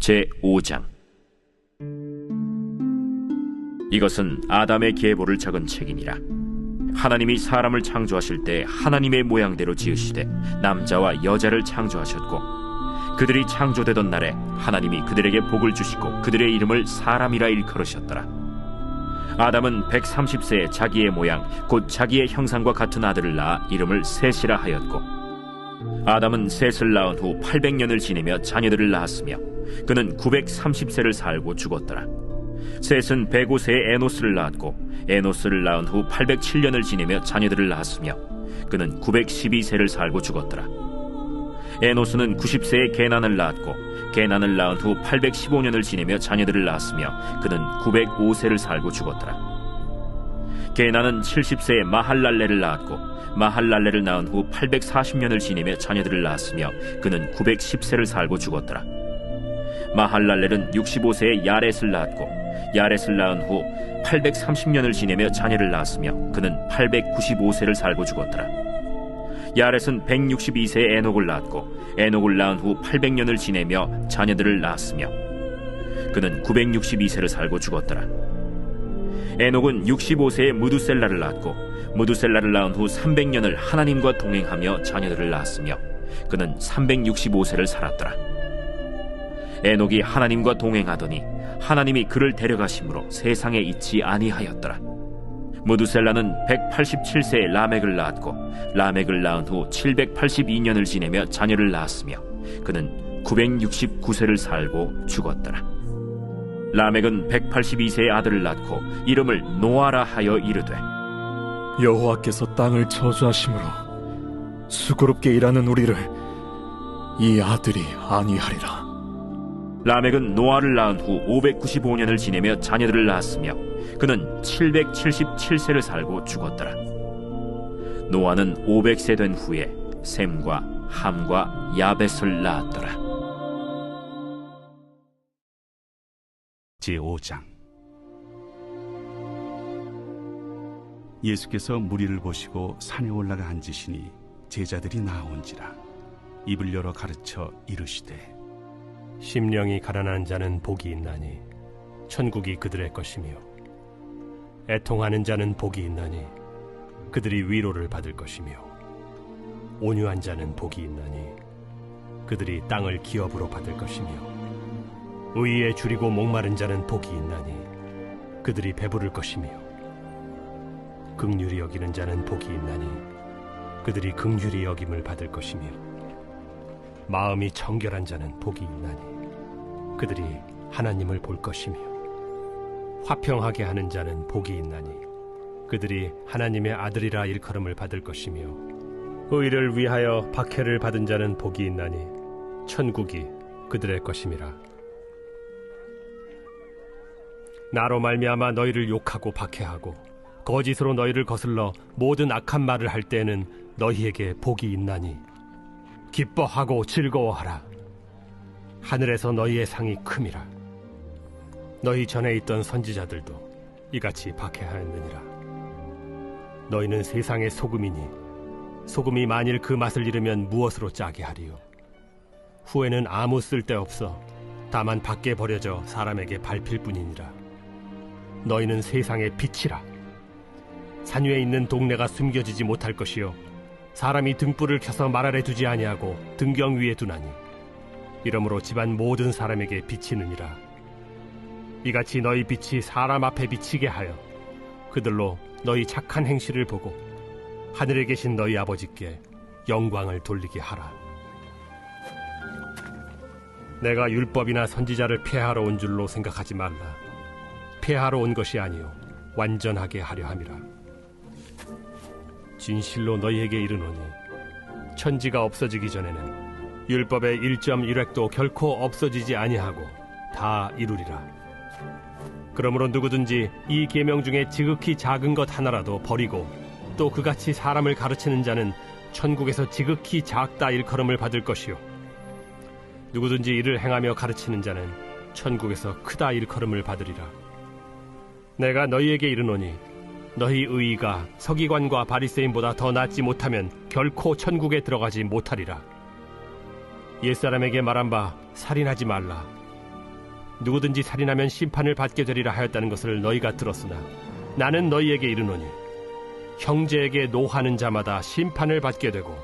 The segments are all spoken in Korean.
제5장. 이것은 아담의 계보를 적은 책이니라. 하나님이 사람을 창조하실 때 하나님의 모양대로 지으시되 남자와 여자를 창조하셨고, 그들이 창조되던 날에 하나님이 그들에게 복을 주시고 그들의 이름을 사람이라 일컬으셨더라. 아담은 130세에 자기의 모양 곧 자기의 형상과 같은 아들을 낳아 이름을 셋이라 하였고, 아담은 셋을 낳은 후 800년을 지내며 자녀들을 낳았으며 그는 930세를 살고 죽었더라. 셋은 105세에 에노스를 낳았고, 에노스를 낳은 후 807년을 지내며 자녀들을 낳았으며 그는 912세를 살고 죽었더라. 에노스는 90세에 게난을 낳았고, 게난을 낳은 후 815년을 지내며 자녀들을 낳았으며 그는 905세를 살고 죽었더라. 게난은 70세에 마할랄레를 낳았고, 마할랄레를 낳은 후 840년을 지내며 자녀들을 낳았으며 그는 910세를 살고 죽었더라. 마할랄렐은 65세에 야렛을 낳았고, 야렛을 낳은 후 830년을 지내며 자녀를 낳았으며 그는 895세를 살고 죽었더라. 야렛은 162세에 에녹을 낳았고, 에녹을 낳은 후 800년을 지내며 자녀들을 낳았으며 그는 962세를 살고 죽었더라. 에녹은 65세에 무두셀라를 낳았고, 무두셀라를 낳은 후 300년을 하나님과 동행하며 자녀들을 낳았으며 그는 365세를 살았더라. 에녹이 하나님과 동행하더니 하나님이 그를 데려가심으로 세상에 있지 아니하였더라. 무두셀라는 187세에 라멕을 낳았고, 라멕을 낳은 후 782년을 지내며 자녀를 낳았으며 그는 969세를 살고 죽었더라. 라멕은 182세의 아들을 낳고 이름을 노아라 하여 이르되, 여호와께서 땅을 저주하심으로 수고롭게 일하는 우리를 이 아들이 안위하리라. 라멕은 노아를 낳은 후 595년을 지내며 자녀들을 낳았으며 그는 777세를 살고 죽었더라. 노아는 500세 된 후에 셈과 함과 야벳을 낳았더라. 제5장. 예수께서 무리를 보시고 산에 올라가 앉으시니 제자들이 나온지라. 입을 열어 가르쳐 이르시되, 심령이 가난한 자는 복이 있나니 천국이 그들의 것이며, 애통하는 자는 복이 있나니 그들이 위로를 받을 것이며, 온유한 자는 복이 있나니 그들이 땅을 기업으로 받을 것이며, 의에 줄이고 목마른 자는 복이 있나니 그들이 배부를 것이며, 긍휼히 여기는 자는 복이 있나니 그들이 긍휼히 여김을 받을 것이며, 마음이 청결한 자는 복이 있나니 그들이 하나님을 볼 것이며, 화평하게 하는 자는 복이 있나니 그들이 하나님의 아들이라 일컬음을 받을 것이며, 의를 위하여 박해를 받은 자는 복이 있나니 천국이 그들의 것임이라. 나로 말미암아 너희를 욕하고 박해하고 거짓으로 너희를 거슬러 모든 악한 말을 할 때에는 너희에게 복이 있나니 기뻐하고 즐거워하라. 하늘에서 너희의 상이 큼이라. 너희 전에 있던 선지자들도 이같이 박해하였느니라. 너희는 세상의 소금이니 소금이 만일 그 맛을 잃으면 무엇으로 짜게 하리요? 후에는 아무 쓸데없어 다만 밖에 버려져 사람에게 밟힐 뿐이니라. 너희는 세상의 빛이라. 산 위에 있는 동네가 숨겨지지 못할 것이요, 사람이 등불을 켜서 말 아래 두지 아니하고 등경 위에 두나니 이러므로 집안 모든 사람에게 비치느니라. 이같이 너희 빛이 사람 앞에 비치게 하여 그들로 너희 착한 행실을 보고 하늘에 계신 너희 아버지께 영광을 돌리게 하라. 내가 율법이나 선지자를 폐하러 온 줄로 생각하지 말라. 폐하러 온 것이 아니요 완전하게 하려 함이라. 진실로 너희에게 이르노니 천지가 없어지기 전에는 율법의 1.1획도 결코 없어지지 아니하고 다 이루리라. 그러므로 누구든지 이 계명 중에 지극히 작은 것 하나라도 버리고 또 그같이 사람을 가르치는 자는 천국에서 지극히 작다 일컬음을 받을 것이요, 누구든지 이를 행하며 가르치는 자는 천국에서 크다 일컬음을 받으리라. 내가 너희에게 이르노니 너희 의의가 서기관과 바리새인보다 더 낫지 못하면 결코 천국에 들어가지 못하리라. 옛사람에게 말한 바 살인하지 말라, 누구든지 살인하면 심판을 받게 되리라 하였다는 것을 너희가 들었으나 나는 너희에게 이르노니 형제에게 노하는 자마다 심판을 받게 되고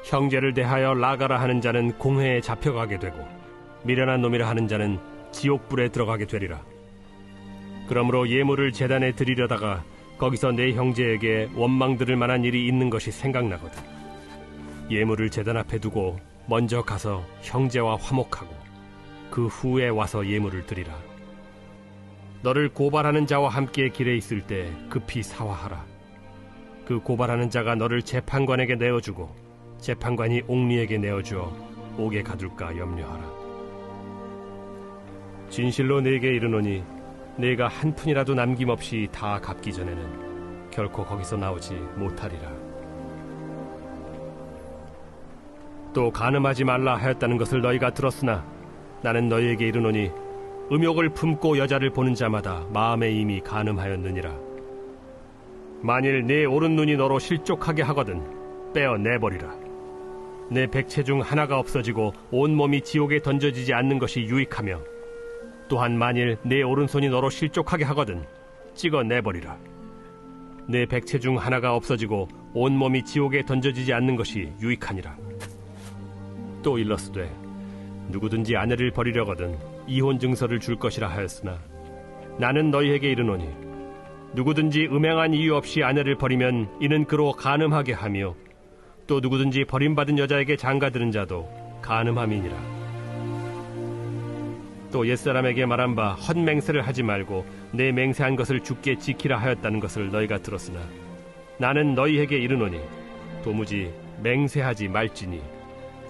형제를 대하여 라가라 하는 자는 공회에 잡혀가게 되고 미련한 놈이라 하는 자는 지옥불에 들어가게 되리라. 그러므로 예물을 제단에 드리려다가 거기서 내 형제에게 원망 들을 만한 일이 있는 것이 생각나거든. 예물을 제단 앞에 두고 먼저 가서 형제와 화목하고 그 후에 와서 예물을 드리라. 너를 고발하는 자와 함께 길에 있을 때 급히 사화하라. 그 고발하는 자가 너를 재판관에게 내어주고 재판관이 옥리에게 내어주어 옥에 가둘까 염려하라. 진실로 네게 이르노니 네가 한 푼이라도 남김없이 다 갚기 전에는 결코 거기서 나오지 못하리라. 또 간음하지 말라 하였다는 것을 너희가 들었으나 나는 너희에게 이르노니 음욕을 품고 여자를 보는 자마다 마음에 이미 간음하였느니라. 만일 네 오른눈이 너로 실족하게 하거든 빼어 내버리라. 내 백체 중 하나가 없어지고 온몸이 지옥에 던져지지 않는 것이 유익하며 또한 만일 내 오른손이 너로 실족하게 하거든 찍어 내버리라. 내 백체 중 하나가 없어지고 온몸이 지옥에 던져지지 않는 것이 유익하니라. 또 일러스되 누구든지 아내를 버리려거든 이혼 증서를 줄 것이라 하였으나 나는 너희에게 이르노니 누구든지 음행한 이유 없이 아내를 버리면 이는 그로 간음하게 하며 또 누구든지 버림받은 여자에게 장가드는 자도 간음함이니라. 또 옛사람에게 말한 바 헛맹세를 하지 말고 내 맹세한 것을 주께 지키라 하였다는 것을 너희가 들었으나 나는 너희에게 이르노니 도무지 맹세하지 말지니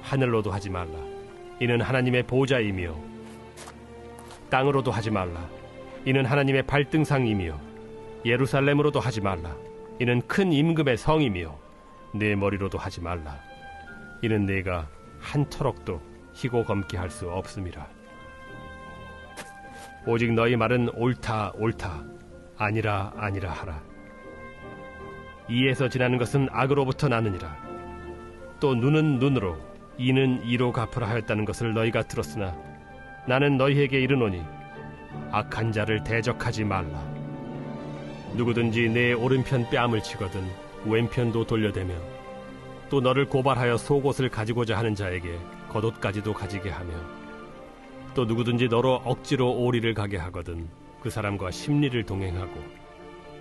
하늘로도 하지 말라. 이는 하나님의 보좌이며 땅으로도 하지 말라. 이는 하나님의 발등상이며 예루살렘으로도 하지 말라. 이는 큰 임금의 성이며 내 머리로도 하지 말라. 이는 내가 한 터럭도 희고 검게 할 수 없음이라. 오직 너희 말은 옳다 옳다 아니라 아니라 하라. 이에서 지나는 것은 악으로부터 나느니라. 또 눈은 눈으로 이는 이로 갚으라 하였다는 것을 너희가 들었으나 나는 너희에게 이르노니 악한 자를 대적하지 말라. 누구든지 내 오른편 뺨을 치거든 왼편도 돌려대며 또 너를 고발하여 속옷을 가지고자 하는 자에게 겉옷까지도 가지게 하며 또 누구든지 너로 억지로 오리를 가게 하거든 그 사람과 심리를 동행하고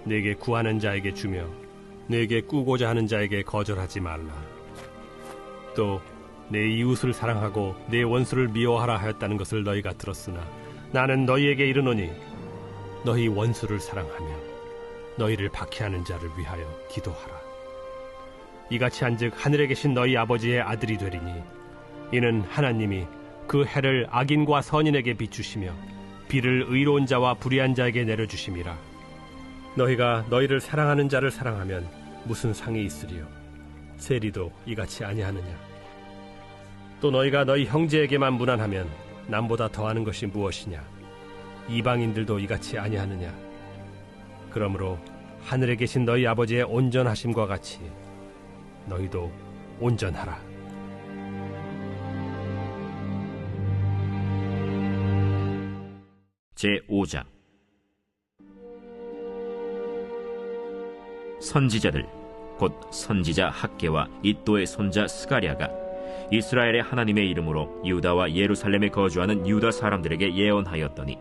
내게 구하는 자에게 주며 내게 꾸고자 하는 자에게 거절하지 말라. 또 내 이웃을 사랑하고 내 원수를 미워하라 하였다는 것을 너희가 들었으나 나는 너희에게 이르노니 너희 원수를 사랑하며 너희를 박해하는 자를 위하여 기도하라. 이같이 한즉 하늘에 계신 너희 아버지의 아들이 되리니 이는 하나님이 그 해를 악인과 선인에게 비추시며 비를 의로운 자와 불의한 자에게 내려주심이라. 너희가 너희를 사랑하는 자를 사랑하면 무슨 상이 있으리요? 세리도 이같이 아니하느냐? 또 너희가 너희 형제에게만 무난하면 남보다 더하는 것이 무엇이냐? 이방인들도 이같이 아니하느냐? 그러므로 하늘에 계신 너희 아버지의 온전하심과 같이 너희도 온전하라. 제5장 선지자들 곧 선지자 학개와 잇도의 손자 스가랴가 이스라엘의 하나님의 이름으로 유다와 예루살렘에 거주하는 유다 사람들에게 예언하였더니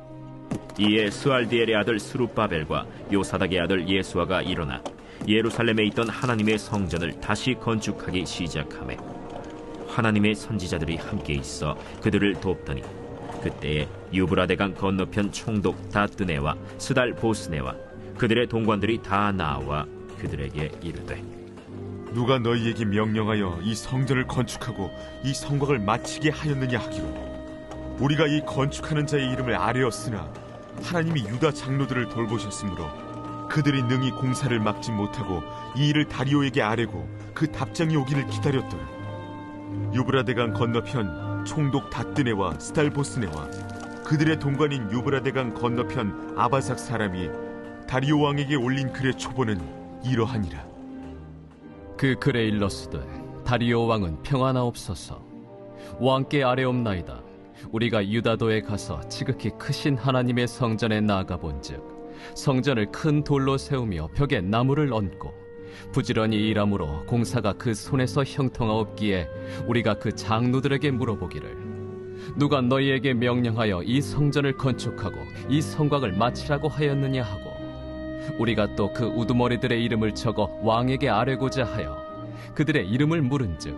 이에 스알디엘의 아들 스룹바벨과 요사닥의 아들 예수아가 일어나 예루살렘에 있던 하나님의 성전을 다시 건축하기 시작하매 하나님의 선지자들이 함께 있어 그들을 돕더니 그때에 유브라데강 건너편 총독 다뜨네와 스달 보스네와 그들의 동관들이 다 나와 그들에게 이르되 누가 너희에게 명령하여 이 성전을 건축하고 이 성곽을 마치게 하였느냐 하기로 우리가 이 건축하는 자의 이름을 아뢰었으나 하나님이 유다 장로들을 돌보셨으므로 그들이 능히 공사를 막지 못하고 이 일을 다리오에게 아뢰고 그 답장이 오기를 기다렸더라. 유브라데강 건너편 총독 다뜨네와 스달보스네와 그들의 동관인 유브라데강 건너편 아바삭 사람이 다리오 왕에게 올린 글의 초본은 이러하니라. 그 글에 일렀으되 다리오 왕은 평안하옵소서. 왕께 아뢰옵나이다. 우리가 유다도에 가서 지극히 크신 하나님의 성전에 나아가 본즉 성전을 큰 돌로 세우며 벽에 나무를 얹고 부지런히 일함으로 공사가 그 손에서 형통하옵기에 우리가 그 장로들에게 물어보기를 누가 너희에게 명령하여 이 성전을 건축하고 이 성곽을 마치라고 하였느냐 하고 우리가 또 그 우두머리들의 이름을 적어 왕에게 아뢰고자 하여 그들의 이름을 물은즉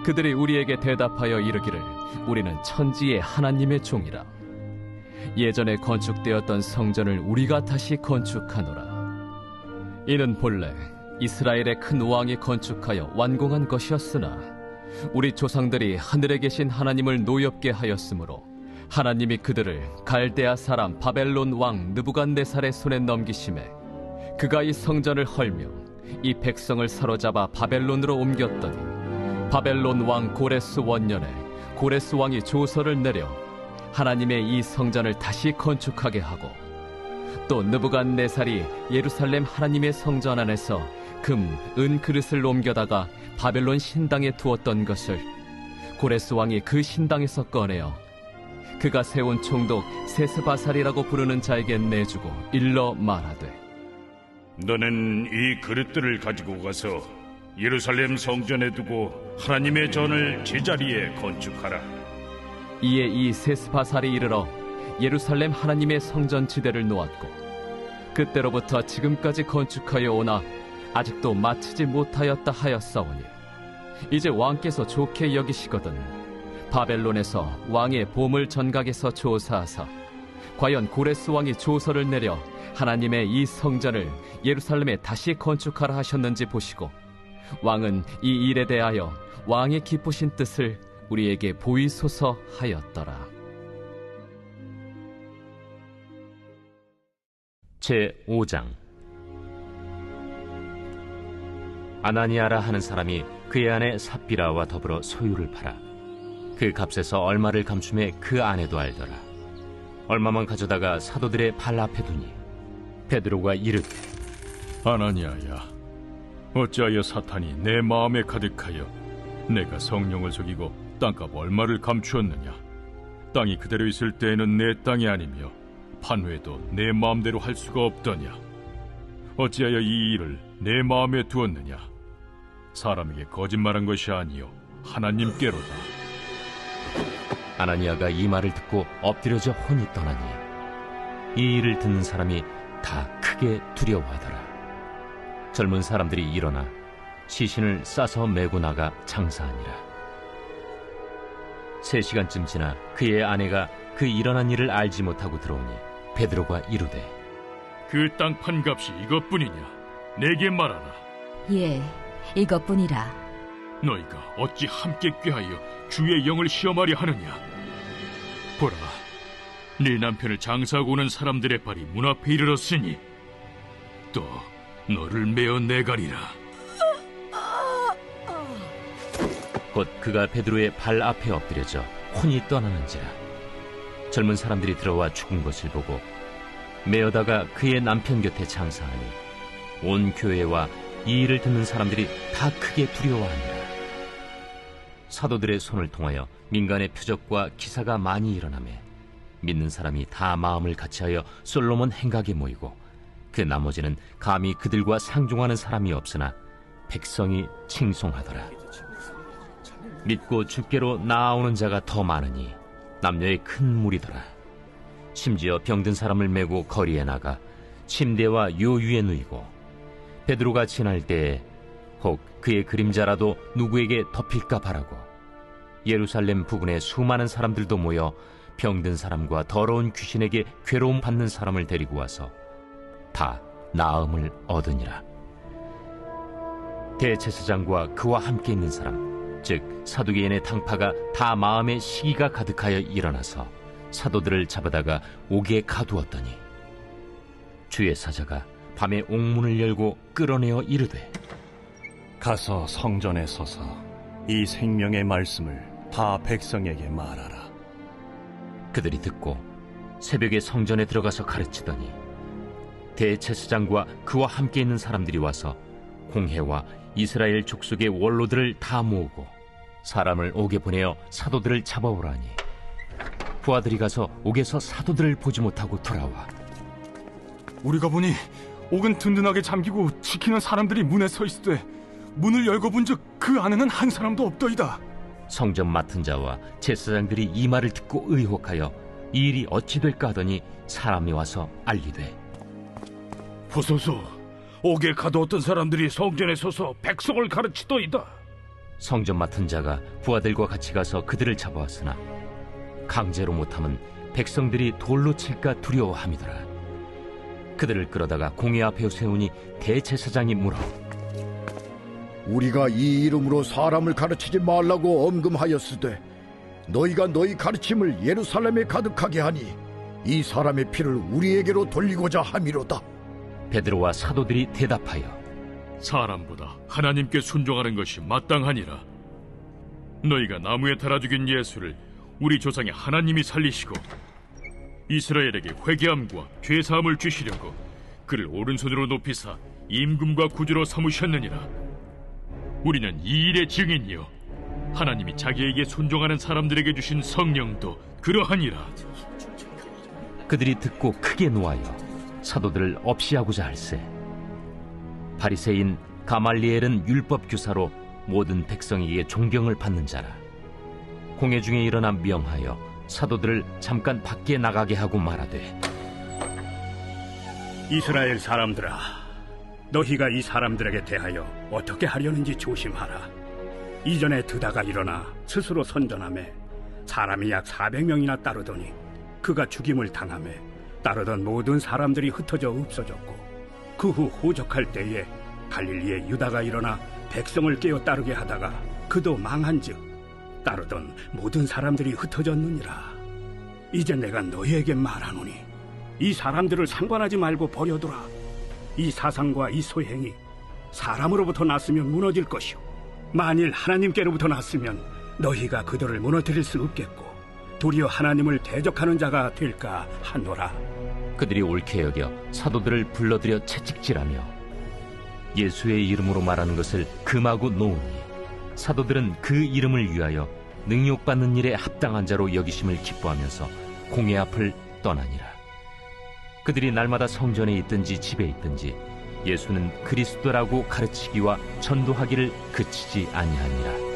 그들이 우리에게 대답하여 이르기를 우리는 천지의 하나님의 종이라. 예전에 건축되었던 성전을 우리가 다시 건축하노라. 이는 본래 이스라엘의 큰 왕이 건축하여 완공한 것이었으나 우리 조상들이 하늘에 계신 하나님을 노엽게 하였으므로 하나님이 그들을 갈대아 사람 바벨론 왕 느부갓네살의 손에 넘기심에 그가 이 성전을 헐며 이 백성을 사로잡아 바벨론으로 옮겼더니 바벨론 왕 고레스 원년에 고레스 왕이 조서를 내려 하나님의 이 성전을 다시 건축하게 하고 또 느부갓네살이 예루살렘 하나님의 성전 안에서 금, 은 그릇을 옮겨다가 바벨론 신당에 두었던 것을 고레스 왕이 그 신당에서 꺼내어 그가 세운 총독 세스바살이라고 부르는 자에게 내주고 일러 말하되 너는 이 그릇들을 가지고 가서 예루살렘 성전에 두고 하나님의 전을 제자리에 건축하라. 이에 이 세스바살이 이르러 예루살렘 하나님의 성전 지대를 놓았고 그때로부터 지금까지 건축하여 오나 아직도 마치지 못하였다 하였사오니 이제 왕께서 좋게 여기시거든 바벨론에서 왕의 보물 전각에서 조사하사 과연 고레스 왕이 조서를 내려 하나님의 이 성전을 예루살렘에 다시 건축하라 하셨는지 보시고 왕은 이 일에 대하여 왕의 기쁘신 뜻을 우리에게 보이소서 하였더라. 제5장. 아나니아라 하는 사람이 그의 아내 삽비라와 더불어 소유를 팔아 그 값에서 얼마를 감춤해 그 아내도 알더라. 얼마만 가져다가 사도들의 발 앞에 두니 베드로가 이르되 아나니아야, 어찌하여 사탄이 내 마음에 가득하여 내가 성령을 속이고 땅값 얼마를 감추었느냐? 땅이 그대로 있을 때에는 내 땅이 아니며 판회도 내 마음대로 할 수가 없더냐? 어찌하여 이 일을 내 마음에 두었느냐? 사람에게 거짓말한 것이 아니요 하나님께로다. 아나니아가 이 말을 듣고 엎드려져 혼이 떠나니 이 일을 듣는 사람이 다 크게 두려워하더라. 젊은 사람들이 일어나 시신을 싸서 메고 나가 장사하니라. 3시간쯤 지나 그의 아내가 그 일어난 일을 알지 못하고 들어오니 베드로가 이르되 그 땅 판값이 이것뿐이냐? 내게 말하라. 예, 이것뿐이라. 너희가 어찌 함께 꾀하여 주의 영을 시험하려 하느냐? 보라, 네 남편을 장사하고 오는 사람들의 발이 문 앞에 이르렀으니 또 너를 메어 내가리라. 곧 그가 베드로의 발 앞에 엎드려져 혼이 떠나는지라. 젊은 사람들이 들어와 죽은 것을 보고 메어다가 그의 남편 곁에 장사하니 온 교회와 이 일을 듣는 사람들이 다 크게 두려워하니라. 사도들의 손을 통하여 민간의 표적과 기사가 많이 일어나매 믿는 사람이 다 마음을 같이하여 솔로몬 행각에 모이고 그 나머지는 감히 그들과 상종하는 사람이 없으나 백성이 칭송하더라. 믿고 주께로 나아오는 자가 더 많으니 남녀의 큰 무리더라. 심지어 병든 사람을 메고 거리에 나가 침대와 요 위에 누이고 베드로가 지날 때에 혹 그의 그림자라도 누구에게 덮일까 바라고 예루살렘 부근에 수많은 사람들도 모여 병든 사람과 더러운 귀신에게 괴로움 받는 사람을 데리고 와서 다 나음을 얻으니라. 대제사장과 그와 함께 있는 사람, 즉 사두개인의 당파가 다 마음에 시기가 가득하여 일어나서 사도들을 잡아다가 옥에 가두었더니 주의 사자가 밤에 옥문을 열고 끌어내어 이르되 가서 성전에 서서 이 생명의 말씀을 다 백성에게 말하라. 그들이 듣고 새벽에 성전에 들어가서 가르치더니 대제사장과 그와 함께 있는 사람들이 와서 공회와 이스라엘 족속의 원로들을 다 모으고 사람을 옥에 보내어 사도들을 잡아오라니 부하들이 가서 옥에서 사도들을 보지 못하고 돌아와 우리가 보니 옥은 든든하게 잠기고 지키는 사람들이 문에 서 있으되 문을 열고 본즉 그 안에는 한 사람도 없더이다. 성전 맡은 자와 제사장들이 이 말을 듣고 의혹하여 이 일이 어찌 될까 하더니 사람이 와서 알리되 보소서, 옥에 가두었던 사람들이 성전에 서서 백성을 가르치더이다. 성전 맡은 자가 부하들과 같이 가서 그들을 잡아왔으나 강제로 못하면 백성들이 돌로 칠까 두려워함이더라. 그들을 끌어다가 공회 앞에 세우니 대제사장이 물어 우리가 이 이름으로 사람을 가르치지 말라고 엄금하였으되 너희가 너희 가르침을 예루살렘에 가득하게 하니 이 사람의 피를 우리에게로 돌리고자 함이로다. 베드로와 사도들이 대답하여 사람보다 하나님께 순종하는 것이 마땅하니라. 너희가 나무에 달아 죽인 예수를 우리 조상의 하나님이 살리시고 이스라엘에게 회개함과 죄사함을 주시려고 그를 오른손으로 높이사 임금과 구주로 삼으셨느니라. 우리는 이 일의 증인이요 하나님이 자기에게 순종하는 사람들에게 주신 성령도 그러하니라. 그들이 듣고 크게 노하여 사도들을 없이하고자 할세. 바리새인 가말리엘은 율법 교사로 모든 백성에게 존경을 받는 자라. 공회 중에 일어나 명하여 사도들을 잠깐 밖에 나가게 하고 말하되 이스라엘 사람들아, 너희가 이 사람들에게 대하여 어떻게 하려는지 조심하라. 이전에 드다가 일어나 스스로 선전하매 사람이 약 400명이나 따르더니 그가 죽임을 당하매 따르던 모든 사람들이 흩어져 없어졌고 그 후 호적할 때에 갈릴리에 유다가 일어나 백성을 깨어 따르게 하다가 그도 망한즉 따르던 모든 사람들이 흩어졌느니라. 이제 내가 너희에게 말하노니 이 사람들을 상관하지 말고 버려두라. 이 사상과 이 소행이 사람으로부터 났으면 무너질 것이요 만일 하나님께로부터 났으면 너희가 그들을 무너뜨릴 수 없겠고 도리어 하나님을 대적하는 자가 될까 하노라. 그들이 옳게 여겨 사도들을 불러들여 채찍질하며 예수의 이름으로 말하는 것을 금하고 놓으니 사도들은 그 이름을 위하여 능욕받는 일에 합당한 자로 여기심을 기뻐하면서 공회 앞을 떠나니라. 그들이 날마다 성전에 있든지 집에 있든지 예수는 그리스도라고 가르치기와 전도하기를 그치지 아니하니라.